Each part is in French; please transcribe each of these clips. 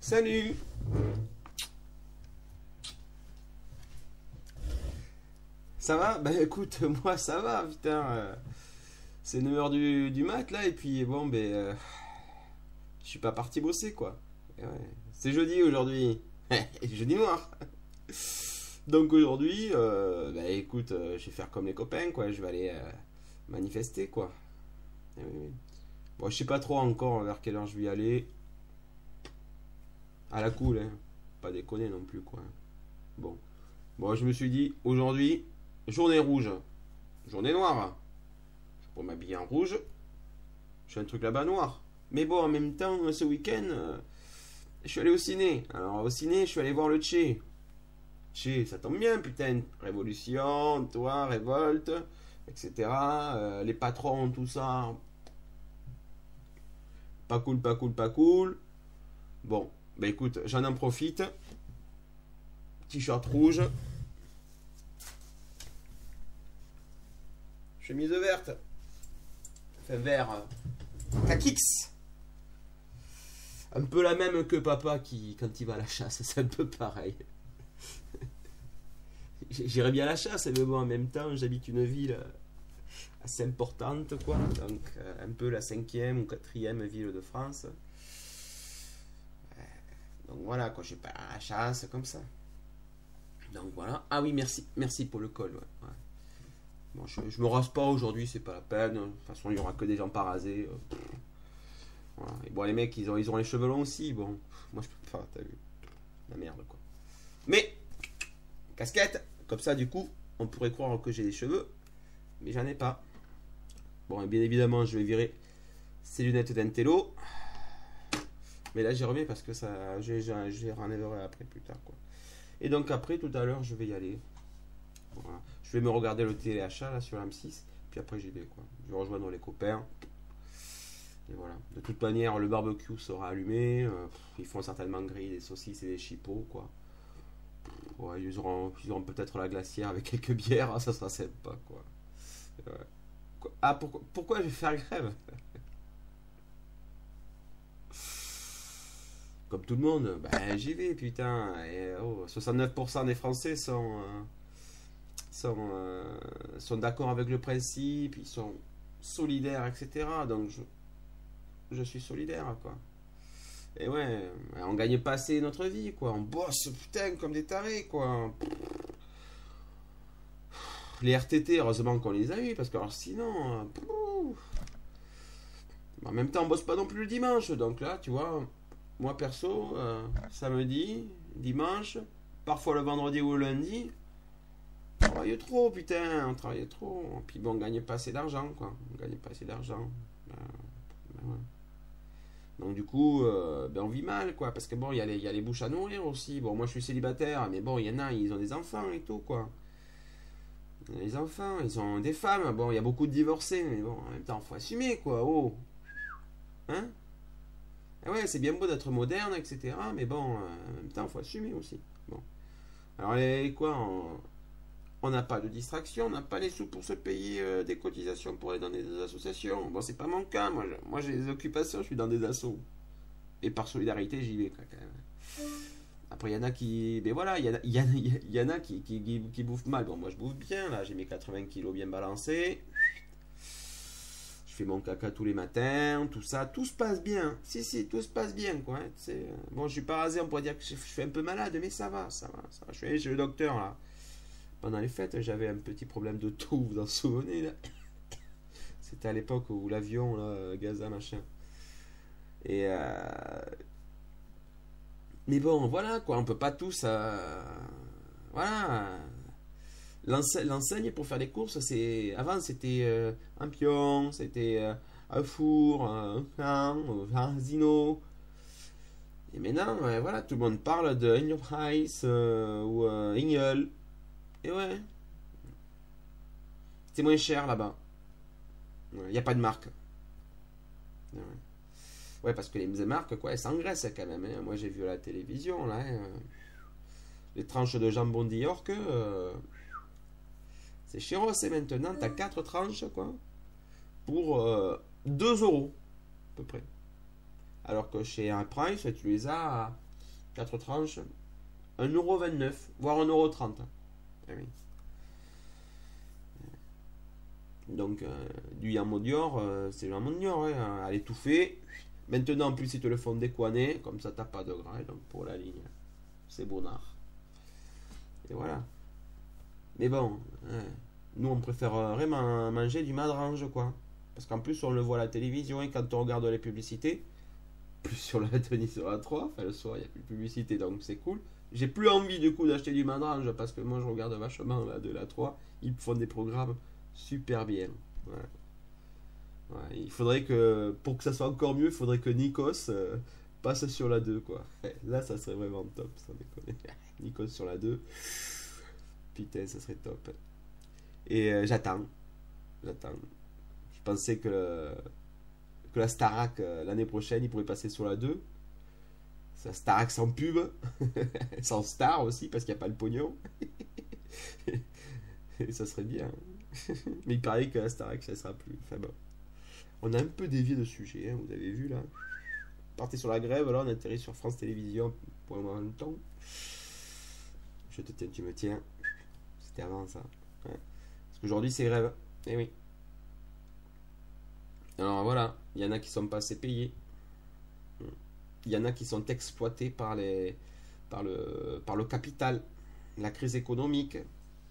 Salut. Ça va? Bah écoute, moi ça va, putain. C'est 9h du mat là, et puis bon, je suis pas parti bosser quoi. Et ouais. C'est jeudi aujourd'hui. Jeudi noir. Donc aujourd'hui, bah écoute, je vais faire comme les copains quoi, je vais aller manifester quoi. Et oui, oui. Bon, je sais pas trop encore vers quelle heure je vais y aller. À la cool, hein. Pas déconner non plus quoi. Bon. Bon, je me suis dit, aujourd'hui, journée rouge. Journée noire. Pour m'habiller en rouge, je fais un truc là-bas noir. Mais bon, en même temps, ce week-end, je suis allé au ciné. Alors, au ciné, je suis allé voir le Tché. Tché, ça tombe bien, putain. Révolution, toi, révolte, etc. Les patrons, tout ça. Pas cool, pas cool, pas cool. Bon, bah écoute, j'en en profite. T-shirt rouge. Chemise verte. Enfin, vert. Kakix. Un peu la même que papa qui, quand il va à la chasse, c'est un peu pareil. J'irais bien à la chasse, mais bon, en même temps, j'habite une ville assez importante, quoi. Donc, un peu la 5e ou 4e ville de France. Donc voilà, quoi, je vais pas à la chasse comme ça. Donc voilà. Ah oui, merci, merci pour le col. Ouais. Ouais. Bon, je me rase pas aujourd'hui, c'est pas la peine. De toute façon, il y aura que des gens pas rasés. Voilà. Et bon, les mecs, ils ont les cheveux longs aussi. Bon, moi, je peux pas, t'as vu. La merde, quoi. Mais, casquette, comme ça, du coup, on pourrait croire que j'ai des cheveux, mais j'en ai pas. Bon, et bien évidemment, je vais virer ces lunettes d'intello. Mais là, j'y reviens parce que ça, j'ai renlèverai après, plus tard, quoi. Et donc, après, tout à l'heure, je vais y aller. Voilà. Je vais me regarder le téléachat, là, sur l'M6. Puis après, j'y vais, quoi. Je vais rejoindre les copains. Et voilà. De toute manière, le barbecue sera allumé. Ils font certainement griller des saucisses et des chipots, quoi. Ouais, ils auront peut-être la glacière avec quelques bières. Ah, ça sera sympa, quoi. Ouais. Ah, pourquoi je vais faire grève? Comme tout le monde, ben j'y vais, putain. Et, 69% des Français sont d'accord avec le principe, ils sont solidaires, etc. Donc je suis solidaire, quoi. Et ouais, on gagne pas assez notre vie, quoi. On bosse, putain, comme des tarés, quoi. Les RTT, heureusement qu'on les a eu, parce que alors, sinon, en même temps, on bosse pas non plus le dimanche. Donc là, tu vois, moi perso, samedi, dimanche, parfois le vendredi ou le lundi, on travaille trop, putain, on travaille trop. Puis bon, on gagne pas assez d'argent, quoi. On gagne pas assez d'argent. Ouais. Donc du coup, on vit mal, quoi. Parce que bon, il y a les bouches à nourrir aussi. Bon, moi je suis célibataire, mais bon, il y en a, ils ont des enfants et tout, quoi. Les enfants, ils ont des femmes. Bon, il y a beaucoup de divorcés, mais bon, en même temps, faut assumer, quoi. Oh, hein? Ah ouais, c'est bien beau d'être moderne, etc. Mais bon, en même temps, faut assumer aussi. Bon. Alors, quoi, on n'a pas de distraction, on n'a pas les sous pour se payer des cotisations pour aller dans des associations. Bon, c'est pas mon cas. Moi j'ai des occupations, je suis dans des assos. Et par solidarité, j'y vais, quoi, quand même. Après, il y en a qui. Ben voilà, il y en a qui bouffent mal. Bon, moi je bouffe bien, là. J'ai mes 80 kilos bien balancés. Je fais mon caca tous les matins, tout ça. Tout se passe bien. Si, tout se passe bien, quoi. Hein, bon, je suis pas rasé, on pourrait dire que je suis un peu malade, mais ça va. Je suis allé chez le docteur, là. Pendant les fêtes, j'avais un petit problème de toux, vous en souvenez, là. C'était à l'époque où l'avion, là, Gaza, machin. Et. Mais bon, voilà, quoi. On peut pas tous. Voilà. L'enseigne pour faire des courses, avant c'était un pion, c'était un four, un pain, un zino. Et maintenant, voilà, tout le monde parle de In Your Price ou Ingel. Et ouais, c'est moins cher là-bas. Il n'y a pas de marque. Ouais. Ouais, parce que les marques, quoi, elles s'engraissent quand même. Hein. Moi, j'ai vu à la télévision, là, hein, les tranches de jambon d'York, c'est chéros, c'est maintenant. T'as 4 tranches, quoi, pour 2 euros, à peu près. Alors que chez un Price, tu les as à 4 tranches, 1,29 €, voire 1,30 €. Eh oui. Donc, du Yamodior, c'est le Yamodior, hein, à l'étouffer. Maintenant, en plus, ils te le font décoiner, comme ça, t'as pas de gras. Donc, pour la ligne, c'est bonnard. Et voilà. Mais bon, hein, nous, on préférerait manger du madrange, quoi. Parce qu'en plus, on le voit à la télévision et quand on regarde les publicités, plus sur la tenue sur la 3, enfin le soir, il n'y a plus de publicité, donc c'est cool. J'ai plus envie du coup d'acheter du madrange parce que moi, je regarde vachement là, de la 3. Ils font des programmes super bien. Ouais. Ouais, il faudrait que, pour que ça soit encore mieux, il faudrait que Nikos passe sur la 2, quoi. Là, ça serait vraiment top, sans déconner. Nikos sur la 2. Putain, ça serait top. Et j'attends. J'attends. Je pensais que la Starac, l'année prochaine, il pourrait passer sur la 2. C'est la Starac sans pub. Sans star aussi, parce qu'il n'y a pas le pognon. Et ça serait bien. Mais il paraît que la Starac, ça ne sera plus. Enfin bon. On a un peu dévié de sujet, hein, vous avez vu là. Partez sur la grève, là on atterrit sur France Télévisions pour un moment de temps. Je te tiens, tu me tiens. C'était avant ça. Ouais. Parce qu'aujourd'hui c'est grève. Eh oui. Alors voilà, il y en a qui sont pas assez payés. Il y en a qui sont exploités par le capital. La crise économique.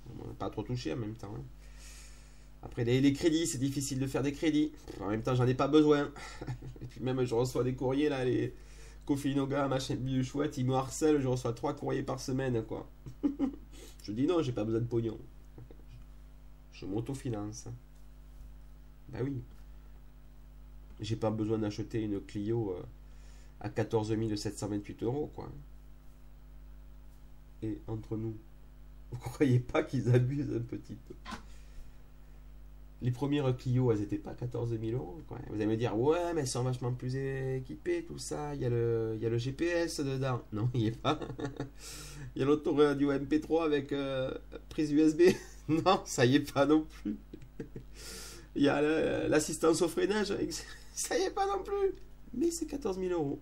On n'a pas trop touché en même temps. Hein. Après les crédits, c'est difficile de faire des crédits. En même temps, j'en ai pas besoin. Et puis même, je reçois des courriers là, les Kofi Noga, machin du chouette, ils me harcèlent. Je reçois 3 courriers par semaine, quoi. Je dis non, j'ai pas besoin de pognon. Je m'autofinance. Bah oui. J'ai pas besoin d'acheter une Clio à 14 728 €, quoi. Et entre nous, vous croyez pas qu'ils abusent un petit peu? Les premières Clio, elles n'étaient pas 14 000 €. Quoi. Vous allez me dire, ouais, mais elles sont vachement plus équipées, tout ça. Il y a le GPS dedans. Non, il n'y est pas. Il y a l'autoradio MP3 avec prise USB. Non, ça y est pas non plus. Il y a l'assistance au freinage. Ça y est pas non plus. Mais c'est 14 000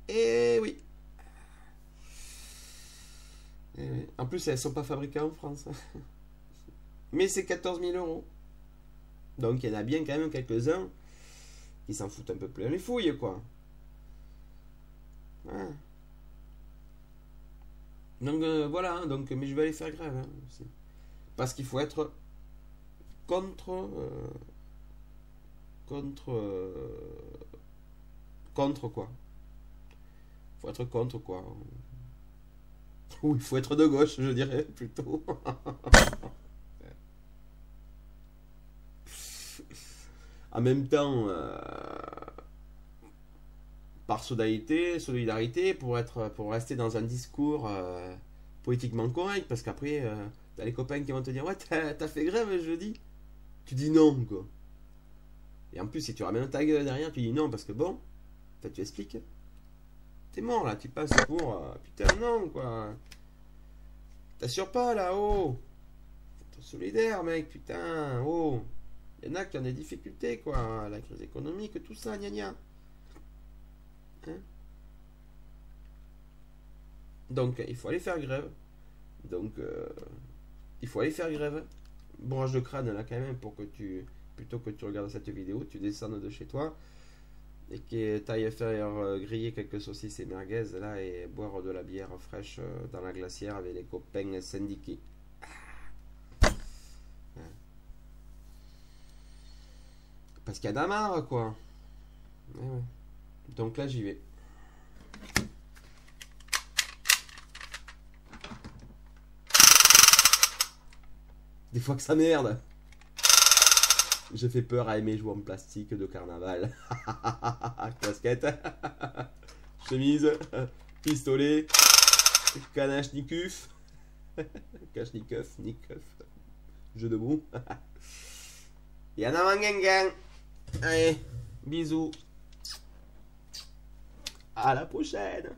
€. Et oui. En plus, elles sont pas fabriquées en France. Mais c'est 14 000 €. Donc il y en a bien quand même quelques-uns qui s'en foutent un peu plein les fouilles, quoi. Ouais. Donc voilà, donc, mais je vais aller faire grève. Hein, aussi. Parce qu'il faut être contre quoi. Il faut être contre quoi. Ou il faut être de gauche, je dirais, plutôt. En même temps, par solidarité, pour rester dans un discours politiquement correct, parce qu'après, t'as les copains qui vont te dire, ouais, t'as fait grève jeudi. Tu dis non, quoi. Et en plus, si tu ramènes ta gueule derrière, tu dis non, parce que bon, tu expliques. T'es mort là, tu passes pour putain, non, quoi. T'assures pas là, oh. T'es solidaire, mec, putain, oh. Il y en a qui ont des difficultés, quoi. La crise économique, tout ça, gna gna. Hein? Donc, il faut aller faire grève. Donc, il faut aller faire grève. Bourrage de crâne, là, quand même, pour que plutôt que tu regardes cette vidéo, tu descendes de chez toi et que tu ailles faire griller quelques saucisses et merguez, là, et boire de la bière fraîche dans la glacière avec les copains syndiqués. Parce qu'il y a de marre, quoi. Ouais. Donc là, j'y vais. Des fois que ça merde. J'ai fait peur à aimer jouer en plastique de carnaval. Casquette. Chemise. Pistolet. Kanachnikuf. Kachnikov. Nikov. Jeu de mots. Y'en a un gang. Allez, bisous. À la prochaine.